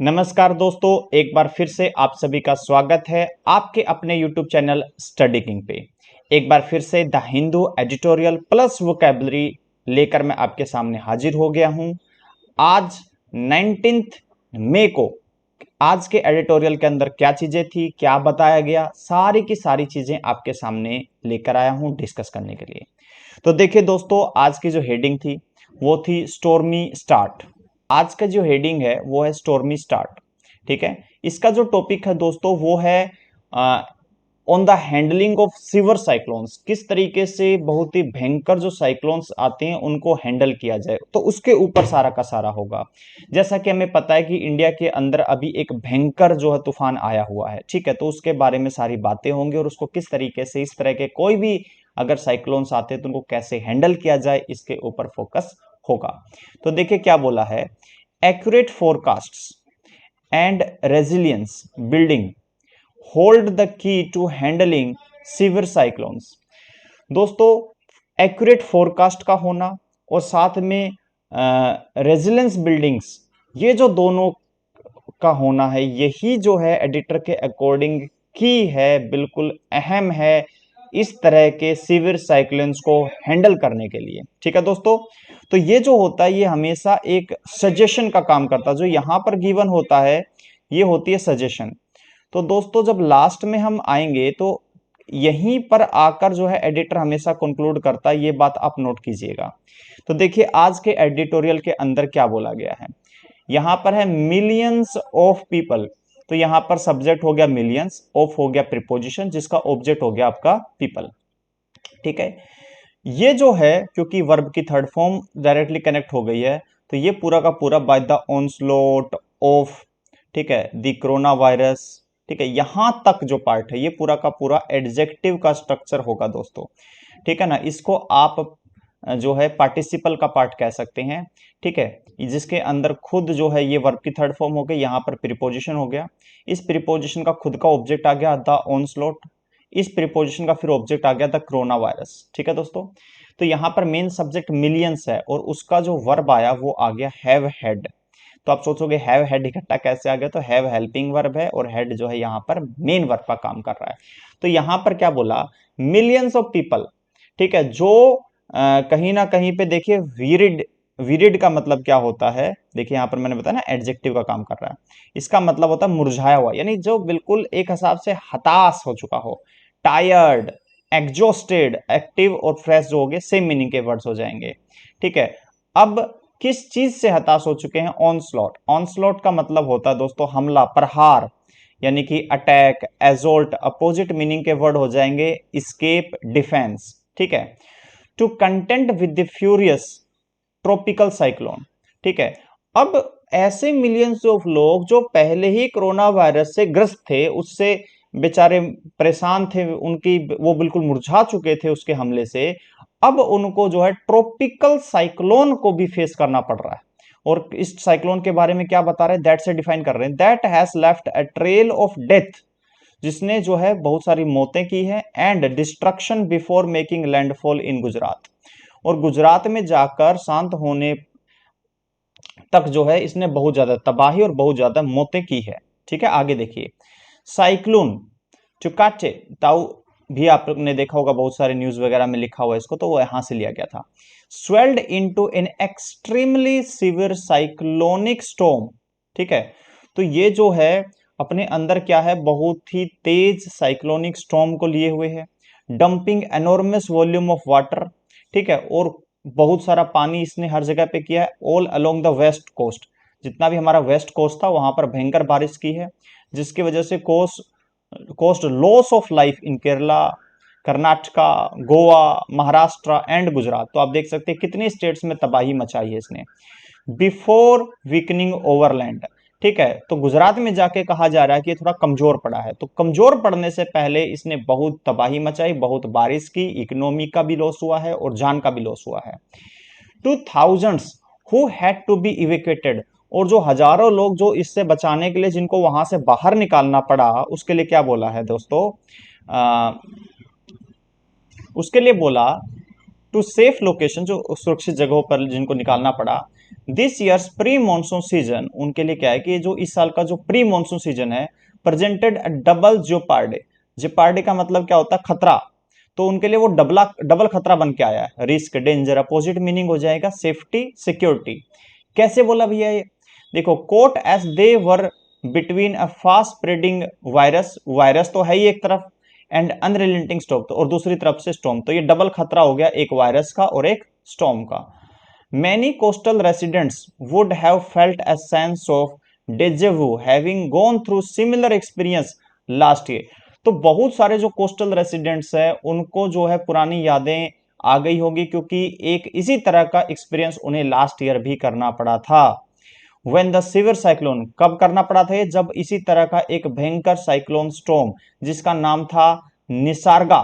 नमस्कार दोस्तों, एक बार फिर से आप सभी का स्वागत है आपके अपने YouTube चैनल स्टडी किंग पे। एक बार फिर से the Hindu editorial plus vocabulary लेकर मैं आपके सामने हाजिर हो गया हूं। आज 19 मई को आज के एडिटोरियल के अंदर क्या चीजें थी, क्या बताया गया, सारी की सारी चीजें आपके सामने लेकर आया हूं डिस्कस करने के लिए। तो देखिए दोस्तों, आज की जो हेडिंग थी वो थी स्टॉर्मी स्टार्ट। आज का जो हेडिंग है वो है स्टॉर्मी स्टार्ट। ठीक है, इसका जो टॉपिक है दोस्तों वो है on the handling of severe cyclones. किस तरीके से बहुत ही भयंकर जो साइक्लोन्स आते हैं उनको हैंडल किया जाए, तो उसके ऊपर सारा का सारा होगा। जैसा कि हमें पता है कि इंडिया के अंदर अभी एक भयंकर जो है तूफान आया हुआ है। ठीक है, तो उसके बारे में सारी बातें होंगी और उसको किस तरीके से इस तरह के कोई भी अगर साइक्लोन्स आते हैं तो उनको कैसे हैंडल किया जाए, इसके ऊपर फोकस होगा। तो देखिए क्या बोला है, accurate forecasts and resilience building hold the key to handling severe cyclones. दोस्तों, एक्यूरेट फोरकास्ट का होना और साथ में रेजिलेंस बिल्डिंग्स, ये जो दोनों का होना है, यही जो है एडिटर के अकॉर्डिंग की है, बिल्कुल अहम है इस तरह के सीवियर साइक्लोन्स को हैंडल करने के लिए। ठीक है दोस्तों, तो ये जो होता है ये हमेशा एक सजेशन का काम करता है। जो यहां पर गिवन होता है ये होती है सजेशन। तो दोस्तों जब लास्ट में हम आएंगे तो यहीं पर आकर जो है एडिटर हमेशा कंक्लूड करता है, ये बात आप नोट कीजिएगा। तो देखिए आज के एडिटोरियल के अंदर क्या बोला गया है, यहां पर है मिलियंस ऑफ पीपल। तो यहां पर सब्जेक्ट हो गया मिलियंस, ऑफ हो गया प्रीपोजिशन, जिसका ऑब्जेक्ट हो गया आपका पीपल। ठीक है, ये जो है क्योंकि वर्ब की थर्ड फॉर्म डायरेक्टली कनेक्ट हो गई है, तो ये पूरा का पूरा बाय द ऑनस्लोट ऑफ, ठीक है, द कोरोना वायरस। ठीक है, यहां तक जो पार्ट है ये पूरा का पूरा एडजेक्टिव का स्ट्रक्चर होगा दोस्तों। ठीक है ना, इसको आप जो है पार्टिसिपल का पार्ट कह सकते हैं। ठीक है, जिसके अंदर खुद जो है ये वर्ब की थर्ड फॉर्म हो गई, यहां पर प्रीपोजिशन हो गया, इस प्रीपोजिशन का खुद का ऑब्जेक्ट आ गया द ऑनस्लोट, इस प्रीपोजिशन का फिर ऑब्जेक्ट आ गया द कोरोना वायरस। ठीक है दोस्तों, तो यहां पर मेन सब्जेक्ट मिलियंस है और उसका जो वर्ब आया वो आ गया हैव हेड। तो आप सोचोगे हैव हेड इकट्ठा कैसे आ गया, तो हैव हेल्पिंग वर्ब है और हेड जो है यहां पर मेन वर्ब का काम कर रहा है। तो यहां पर क्या बोला, मिलियंस ऑफ पीपल। ठीक है, जो कहीं ना कहीं पे देखिए वीरिड, वीरिड का मतलब क्या होता है, देखिए यहां पर मैंने बताया ना एडजेक्टिव का काम कर रहा है, इसका मतलब होता है मुरझाया हुआ, यानी जो बिल्कुल एक हिसाब से हताश हो चुका हो, टायर्ड, एग्जॉस्टेड। एक्टिव और फ्रेश जो हो गए सेम मीनिंग के वर्ड्स हो जाएंगे। ठीक है, अब किस चीज से हताश हो चुके हैं, ऑनस्लॉट। ऑनस्लॉट का मतलब होता है दोस्तों हमला, प्रहार, यानी कि अटैक, एजोल्ट, अपोजिट मीनिंग के वर्ड हो जाएंगे स्केप, डिफेंस। ठीक है, to contend with the furious tropical cyclone. ठीक है, अब ऐसे मिलियंस ऑफ लोग जो पहले ही कोरोना वायरस से ग्रस्त थे, उससे बेचारे परेशान थे, उनकी वो बिल्कुल मुरझा चुके थे उसके हमले से, अब उनको जो है ट्रॉपिकल साइक्लोन को भी फेस करना पड़ रहा है। और इस साइक्लोन के बारे में क्या बता रहे हैं, दैट से डिफाइन कर रहे हैं, that has left a trail of death, जिसने जो है बहुत सारी मौतें की है, and destruction before making landfall इन गुजरात, और गुजरात में जाकर शांत होने तक जो है इसने बहुत ज्यादा तबाही और बहुत ज्यादा मौतें की है। ठीक है, आगे देखिए, साइक्लोन चुकाचे ताऊ भी आपने देखा होगा, बहुत सारे न्यूज वगैरह में लिखा हुआ है इसको, तो वो यहां से लिया गया था। Swelled into an extremely severe cyclonic storm. ठीक है, तो ये जो है अपने अंदर क्या है, बहुत ही तेज साइक्लोनिक स्टॉर्म को लिए हुए है, dumping enormous volume of water. ठीक है, और बहुत सारा पानी इसने हर जगह पे किया है, all along the west coast, जितना भी हमारा वेस्ट कोस्ट था वहां पर भयंकर बारिश की है, जिसकी वजह से cost loss of life in Kerala, Karnataka, Goa, Maharashtra and Gujarat. तो आप देख सकते हैं कितने स्टेट्स में तबाही मचाई है इसने। Before weakening overland. ठीक है, तो गुजरात में जाके कहा जा रहा है कि ये थोड़ा कमजोर पड़ा है, तो कमजोर पड़ने से पहले इसने बहुत तबाही मचाई, बहुत बारिश की, इकोनॉमी का भी लॉस हुआ है और जान का भी लॉस हुआ है। Two thousands who had to be evacuated, और जो हजारों लोग जो इससे बचाने के लिए जिनको वहां से बाहर निकालना पड़ा, उसके लिए क्या बोला है दोस्तों, उसके लिए बोला टू सेफ लोकेशन, जो सुरक्षित जगहों पर जिनको निकालना पड़ा, this years pre monsoon season, उनके लिए क्या है कि जो इस साल का जो प्री मानसून सीजन है, प्रेजेंटेड अ डबल जियोपार्डी। जियोपार्डी का मतलब क्या होता है? खतरा। तो उनके लिए वो डबल खतरा बन के आया है। रिस्क, डेंजर, अपोजिट मीनिंग हो जाएगा सेफ्टी, सिक्योरिटी। कैसे बोला भैया ये? देखो, quote as they were between a fast spreading virus, virus तो है ही एक तरफ, एंड अनरिलेंटिंग स्टॉर्म, तो और दूसरी तरफ से स्टॉर्म, तो ये डबल खतरा हो गया, एक वायरस का और एक स्टॉर्म का। Many coastal residents would have felt a sense of deja vu having gone through similar experience last year. तो बहुत सारे जो कोस्टल रेसिडेंट्स हैं उनको जो है पुरानी यादें आ गई होगी, क्योंकि एक इसी तरह का एक्सपीरियंस उन्हें लास्ट ईयर भी करना पड़ा था। व्हेन द सिवियर साइक्लोन, कब करना पड़ा था ये? जब इसी तरह का एक भयंकर साइक्लोन स्टॉर्म जिसका नाम था निसार्गा,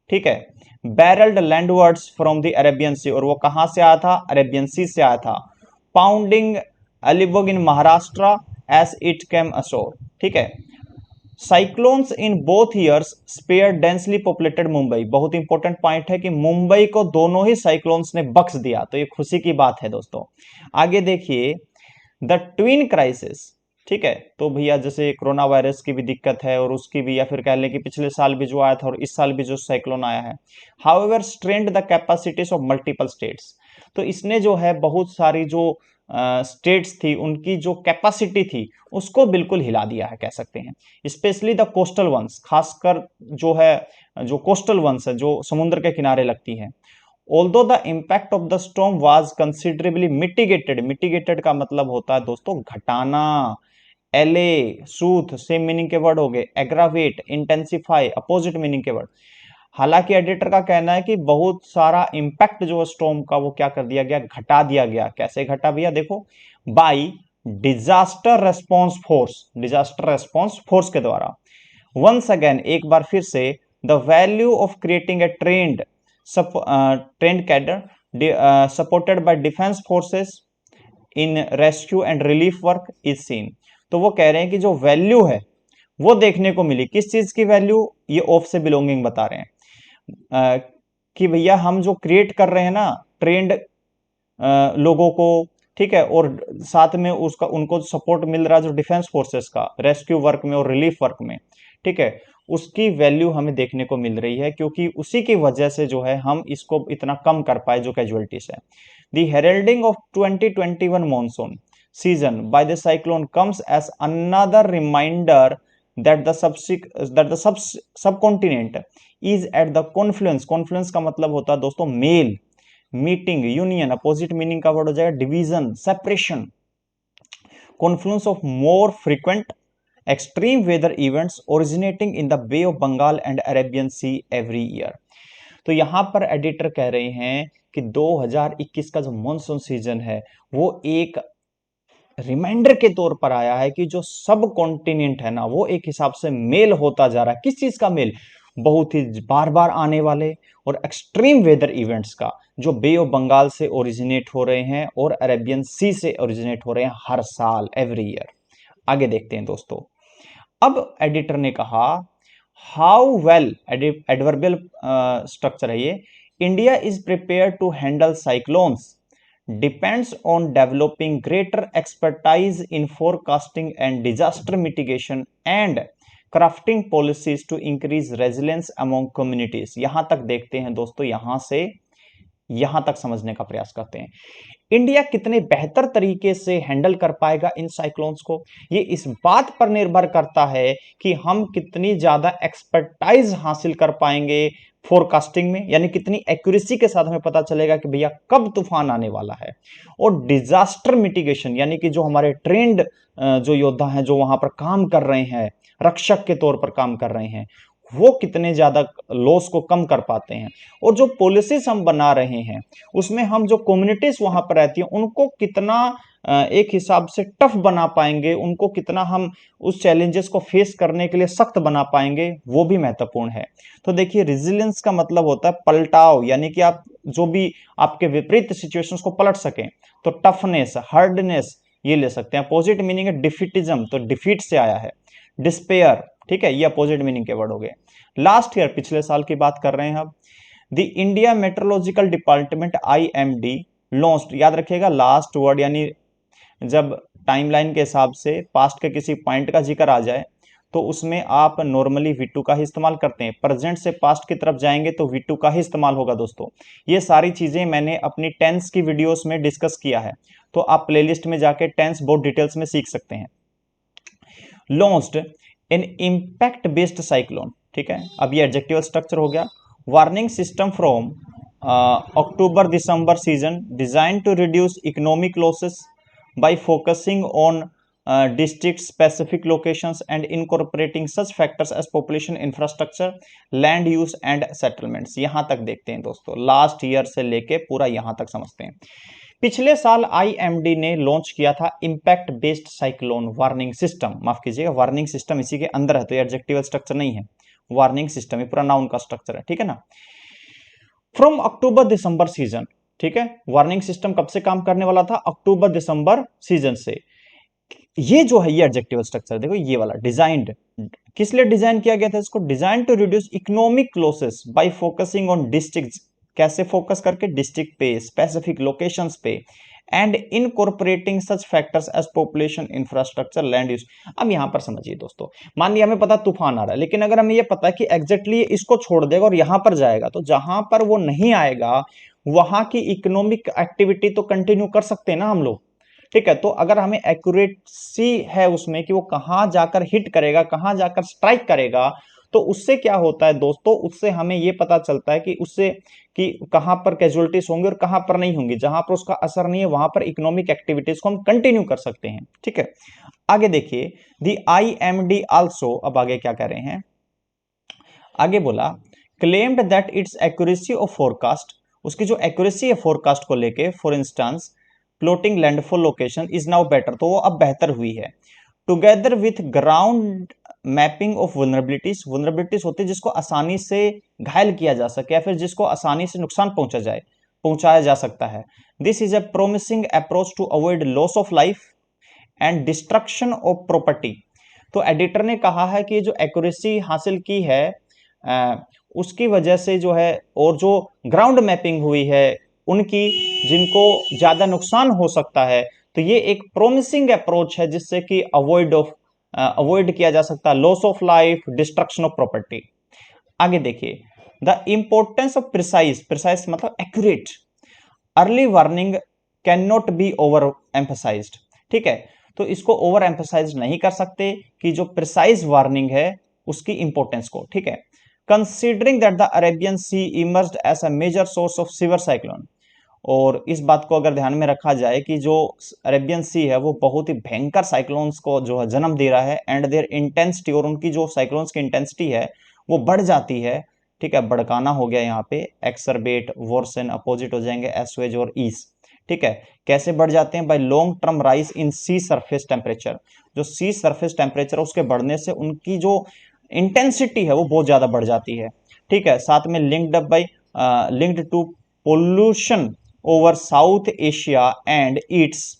ठीक है, बैरल्ड लैंडवर्ड्स फ्रॉम द अरेबियन सी, और वो कहां से आया था? अरेबियन सी से आया था। Pounding Alibag in Maharashtra as it came ashore, ठीक है। Cyclones in both years spare densely populated Mumbai, बहुत इंपॉर्टेंट पॉइंट है कि मुंबई को दोनों ही साइक्लोन्स ने बख्श दिया, तो ये खुशी की बात है दोस्तों। आगे देखिए, द ट्विन क्राइसिस, ठीक है। तो भैया जैसे कोरोना वायरस की भी दिक्कत है और उसकी भी, या फिर कह लें कि पिछले साल भी जो आया था और इस साल भी जो साइक्लोन आया है, however strained the capacities of multiple states, तो इसने जो है बहुत सारी जो स्टेट्स थी उनकी जो कैपेसिटी थी उसको बिल्कुल हिला दिया है, कह सकते हैं। स्पेशली द कोस्टल वंस, खासकर जो है जो कोस्टल वंस है, जो समुद्र के किनारे लगती है। Although the impact of the storm was considerably mitigated, mitigated का मतलब होता है दोस्तों घटाना, एले, सूथ, सेम मीनिंग के वर्ड हो गए, एग्रावेट, इंटेंसिफाई, अपोजिट मीनिंग के वर्ड। हालांकि एडिटर का कहना है कि बहुत सारा इंपैक्ट जो स्टॉर्म का वो क्या कर दिया गया? घटा दिया गया। कैसे घटा भैया? देखो, by disaster response force, disaster response force के द्वारा। वंस अगेन, एक बार फिर से, the value of creating a trend cadre supported by defence forces in rescue and relief work is seen. तो वो कह रहे हैं कि जो वैल्यू है वो देखने को मिली। किस चीज की वैल्यू? ये ऑफ से बिलोंगिंग बता रहे हैं कि भैया हम जो क्रिएट कर रहे हैं ना ट्रेंड लोगों को, ठीक है, और साथ में उसका उनको सपोर्ट मिल रहा है जो डिफेंस फोर्सेस का रेस्क्यू वर्क में और रिलीफ वर्क में, ठीक है, उसकी वैल्यू हमें देखने को मिल रही है, क्योंकि उसी की वजह से जो है हम इसको इतना कम कर पाए जो कैजुअलिटीज है। The heralding of 2021 monsoon season by the cyclone comes as another reminder that the subcontinent is at the confluence, confluence का मतलब होता है दोस्तों मेल, मीटिंग, यूनियन, अपोजिट मीनिंग का वर्ड हो जाएगा division, separation, confluence of more frequent extreme weather events originating in the Bay of Bengal and Arabian Sea every year. तो यहां पर एडिटर कह रहे हैं कि 2021 का जो मॉनसून सीजन है वो एक रिमाइंडर के तौर पर आया है कि जो सब कॉन्टिनेंट है ना वो एक हिसाब से मेल होता जा रहा है। किस चीज का मेल? बहुत ही बार बार आने वाले और एक्सट्रीम वेदर इवेंट्स का, जो बे ऑफ बंगाल से ओरिजिनेट हो रहे हैं और अरेबियन सी से ओरिजिनेट हो रहे हैं हर साल, एवरी ईयर। आगे देखते हैं दोस्तों। अब एडिटर ने कहा हाउ वेल, एडवर्बियल स्ट्रक्चर है ये, India is prepare to handle cyclones depends on developing greater expertise in forecasting and disaster mitigation and crafting policies to increase resilience among communities। यहां तक देखते हैं दोस्तों, यहां से यहां तक समझने का प्रयास करते हैं। इंडिया कितने बेहतर तरीके से हैंडल कर पाएगा इन साइक्लोन्स को, ये इस बात पर निर्भर करता है कि हम कितनी ज्यादा एक्सपर्टाइज हासिल कर पाएंगे फोरकास्टिंग में, यानी कितनी एक्यूरेसी के साथ हमें पता चलेगा कि भैया कब तूफान आने वाला है। और डिजास्टर मिटिगेशन, यानी कि जो हमारे ट्रेंड जो योद्धा हैं जो वहां पर काम कर रहे हैं, रक्षक के तौर पर काम कर रहे हैं, वो कितने ज्यादा लॉस को कम कर पाते हैं। और जो पॉलिसीज हम बना रहे हैं उसमें हम जो कम्युनिटीज वहां पर रहती हैं उनको कितना एक हिसाब से टफ बना पाएंगे, उनको कितना हम उस चैलेंजेस को फेस करने के लिए सख्त बना पाएंगे, वो भी महत्वपूर्ण है। तो देखिए, रेजिलियंस का मतलब होता है पलटाव, यानी कि आप जो भी आपके विपरीत सिचुएशंस को पलट सकें। तो टफनेस, हार्डनेस ये ले सकते हैं। अपोजिट मीनिंग है डिफीटिज्म, तो डिफीट से आया है। डिस्पेयर, ठीक है, ये अपोजिट मीनिंग के वर्ड हो गए। लास्ट ईयर, पिछले साल की बात कर रहे हैं अब। The India Meteorological Department IMD lost याद रखिएगा, लास्ट वर्ड यानी जब टाइमलाइन के हिसाब से पास्ट के किसी पॉइंट का जिक्र आ जाए तो उसमें आप नॉर्मली V2 का ही इस्तेमाल करते हैं। प्रेजेंट से पास्ट की तरफ जाएंगे तो V2 का ही इस्तेमाल होगा दोस्तों। ये सारी चीजें मैंने अपनी टेंस की वीडियोस में डिस्कस किया है, तो आप प्लेलिस्ट में जाके टेंस बहुत डिटेल्स में सीख सकते हैं। Launched in impact based cyclone, ठीक है, अब ये एडजेक्टिव स्ट्रक्चर हो गया। Warning system from October December season design to reduce economic losses by focusing on district specific locations and incorporating such factors as population, infrastructure, land use and settlements। यहां तक देखते हैं दोस्तों, लास्ट ईयर से लेके पूरा यहां तक समझते हैं। पिछले साल IMD ने लॉन्च किया था impact based cyclone warning system, माफ कीजिएगा वार्निंग सिस्टम इसी के अंदर है, तो ये एडजेक्टिव स्ट्रक्चर नहीं है, वार्निंग सिस्टम ये पूरा नाउन का स्ट्रक्चर है, ठीक है ना। फ्रॉम अक्टूबर दिसंबर सीजन, ठीक है, वार्निंग सिस्टम कब से काम करने वाला था, अक्टूबर दिसंबर सीजन से। ये जो है ये एडजेक्टिव स्ट्रक्चर देखो, ये वाला डिजाइंड, किस लिए डिजाइन किया गया था इसको, design to reduce economic losses by focusing on districts, कैसे फोकस करके, डिस्ट्रिक्ट पे, स्पेसिफिक लोकेशंस पे, and incorporating such factors as population, infrastructure, land use. अब यहां पर समझिए दोस्तों, मान लिया हमें पता तूफान आ रहा है, लेकिन अगर हमें यह पता है कि एग्जैक्टली इसको छोड़ देगा और यहां पर जाएगा, तो जहां पर वो नहीं आएगा वहां की इकोनॉमिक एक्टिविटी तो कंटिन्यू कर सकते हैं ना हम लोग, ठीक है। तो अगर हमें एक्यूरेसी है उसमें कि वो कहां जाकर हिट करेगा, कहां जाकर स्ट्राइक करेगा, तो उससे क्या होता है दोस्तों, उससे हमें यह पता चलता है कि उससे कि कहां पर कैजुअलिटीज होंगी और कहां पर नहीं होंगी, जहां पर उसका असर नहीं है वहां पर इकोनॉमिक एक्टिविटीज को हम कंटिन्यू कर सकते हैं, ठीक है। आगे देखिए, दी IMD आल्सो, अब आगे क्या कह रहे हैं, आगे बोला claimed that it's accuracy of forecast, उसकी जो एक्यूरेसी है फोरकास्ट को लेके, for instance plotting landfall location is now better, तो वो अब बेहतर हुई है। Together with ground mapping of vulnerabilities, vulnerabilities होती है जिसको आसानी से घायल किया जा सके या फिर जिसको आसानी से नुकसान पहुंचाया जा सकता है। This is a promising approach to avoid loss of life and destruction of property. तो एडिटर ने कहा है कि जो एक्यूरेसी हासिल की है उसकी वजह से जो है, और जो ग्राउंड मैपिंग हुई है उनकी, जिनको ज्यादा नुकसान हो सकता है, तो ये एक प्रोमिसिंग अप्रोच है जिससे कि अवॉइड किया जा सकता है loss of life, destruction of property. आगे देखिए, the importance of precise, precise मतलब accurate, early warning can not be over emphasised, ठीक है। तो इसको ओवर एम्फसाइज नहीं कर सकते कि जो प्रिसाइज वार्निंग है उसकी इंपॉर्टेंस को, ठीक है। Considering that the Arabian Sea emerged as a major source of severe cyclone, और इस बात को अगर ध्यान में रखा जाए कि जो अरेबियन सी है वो बहुत ही भयंकर साइक्लोन्स को जो है जन्म दे रहा है, एंड देयर इंटेंसिटी, और उनकी जो साइक्लोन्स की इंटेंसिटी है वो बढ़ जाती है, ठीक है। भड़काना हो गया यहाँ पे, एक्सरबेट, वर्सन अपोजिट हो जाएंगे एसवेज और ईस, ठीक है। कैसे बढ़ जाते हैं, by long term rise in sea surface temperature, जो सी सरफेस टेम्परेचर उसके बढ़ने से उनकी जो इंटेंसिटी है वो बहुत ज्यादा बढ़ जाती है, ठीक है। साथ में linked to pollution over South Asia and its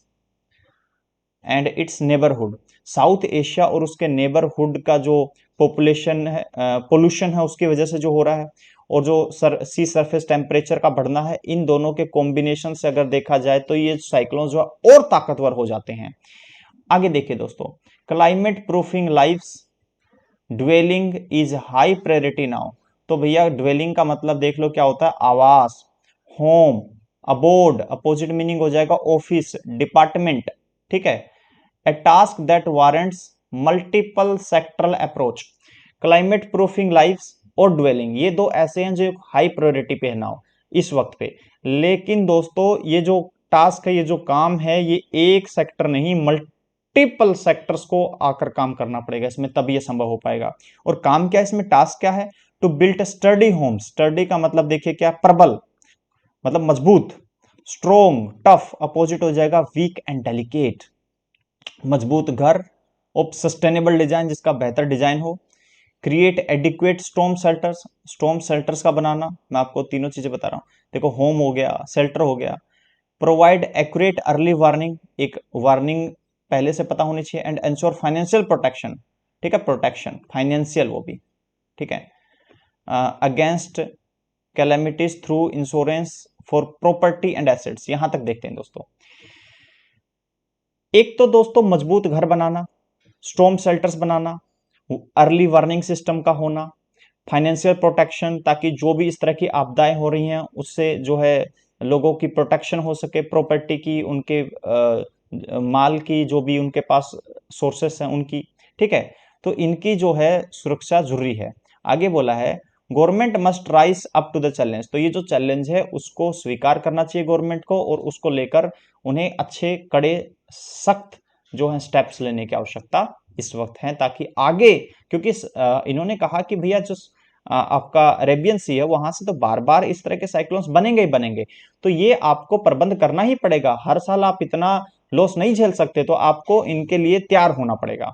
neighbourhood, South Asia और उसके नेबरहुड का जो पॉपुलेशन है, पोल्यूशन है उसकी वजह से जो हो रहा है, और जो सी सरफेस टेम्परेचर का बढ़ना है, इन दोनों के कॉम्बिनेशन से अगर देखा जाए तो ये साइक्लोन जो है और ताकतवर हो जाते हैं। आगे देखिए दोस्तों, climate proofing lives dwelling is high priority now. तो भैया ड्वेलिंग का मतलब देख लो क्या होता है, आवास, होम, अबोर्ड, अपोजिट मीनिंग हो जाएगा ऑफिस, डिपार्टमेंट, ठीक है। A task that warrants multiple sectoral approach, climate proofing lives और ड्वेलिंग, ये दो ऐसे हैं जो हाई प्रायोरिटी पे है नाउ इस वक्त पे। लेकिन दोस्तों ये जो टास्क है, ये जो काम है, ये एक सेक्टर नहीं, मल्टीपल सेक्टर्स को आकर काम करना पड़ेगा इसमें, तभी ये संभव हो पाएगा। और काम क्या है इसमें, टास्क क्या है, to build study home, study का मतलब देखिए क्या, प्रबल मतलब मजबूत, स्ट्रोंग, टफ अपोजिट हो जाएगा वीक एंड डेलिकेट, मजबूत घर, और सस्टेनेबल डिजाइन जिसका बेहतर डिजाइन हो, create adequate storm shelters, storm shelters का बनाना, मैं आपको तीनों चीजें बता रहा हूं, देखो होम हो गया, शेल्टर हो गया, प्रोवाइड एक्यूरेट अर्ली वार्निंग, एक वार्निंग पहले से पता होनी चाहिए, एंड एंश्योर फाइनेंशियल प्रोटेक्शन, ठीक है, प्रोटेक्शन फाइनेंशियल वो भी, ठीक है, against calamities through insurance for property and assets. यहां तक देखते हैं दोस्तों। एक तो दोस्तों मजबूत घर बनाना, स्टॉर्म शेल्टर्स बनाना, अर्ली वार्निंग सिस्टम का होना, फाइनेंशियल प्रोटेक्शन, ताकि जो भी इस तरह की आपदाएं हो रही हैं उससे जो है लोगों की प्रोटेक्शन हो सके, प्रॉपर्टी की, उनके माल की, जो भी उनके पास सोर्सेस हैं उनकी, ठीक है। तो इनकी जो है सुरक्षा जरूरी है। आगे बोला है government must rise up to the challenge. तो ये जो चैलेंज है उसको स्वीकार करना चाहिए गवर्नमेंट को, और उसको लेकर उन्हें अच्छे कड़े सख्त जो है स्टेप्स लेने की आवश्यकता इस वक्त है, ताकि आगे, क्योंकि इन्होंने कहा कि भैया जो आपका अरेबियन सी है वहां से तो बार बार इस तरह के साइक्लोन्स बनेंगे ही बनेंगे, तो ये आपको प्रबंध करना ही पड़ेगा। हर साल आप इतना लॉस नहीं झेल सकते, तो आपको इनके लिए तैयार होना पड़ेगा।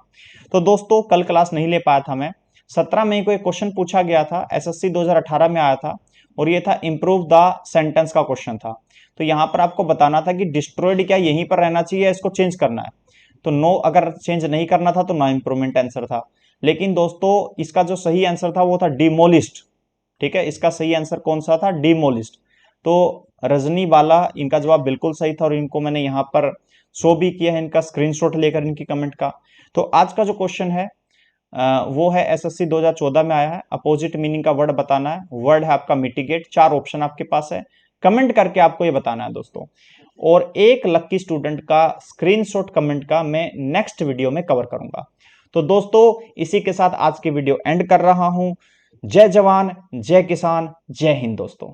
तो दोस्तों कल क्लास नहीं ले पाया था मैं, 17 मई को एक क्वेश्चन पूछा गया था, एसएससी 2018 में आया था, और ये था इंप्रूव द सेंटेंस का क्वेश्चन था। तो यहां पर आपको बताना था कि डिस्ट्रॉयड क्या यहीं पर रहना चाहिए, इसको चेंज करना है। तो नो, अगर चेंज नहीं करना था तो नो इंप्रूवमेंट आंसर था। लेकिन दोस्तों इसका जो सही आंसर था वो था डिमोलिस्ड, ठीक है। इसका सही आंसर कौन सा था? डिमोलिस्ड। तो रजनी बाला इनका जवाब बिल्कुल सही था, और इनको मैंने यहां पर शो भी किया है इनका स्क्रीनशॉट लेकर इनकी कमेंट का। तो आज का जो क्वेश्चन है वो है एसएससी 2014 में आया है, अपोजिट मीनिंग का वर्ड बताना है। वर्ड है आपका मिटिगेट, 4 ऑप्शन आपके पास है, कमेंट करके आपको ये बताना है दोस्तों। और एक लक्की स्टूडेंट का स्क्रीनशॉट कमेंट का मैं नेक्स्ट वीडियो में कवर करूंगा। तो दोस्तों इसी के साथ आज की वीडियो एंड कर रहा हूं। जय जवान, जय किसान, जय हिंद दोस्तों।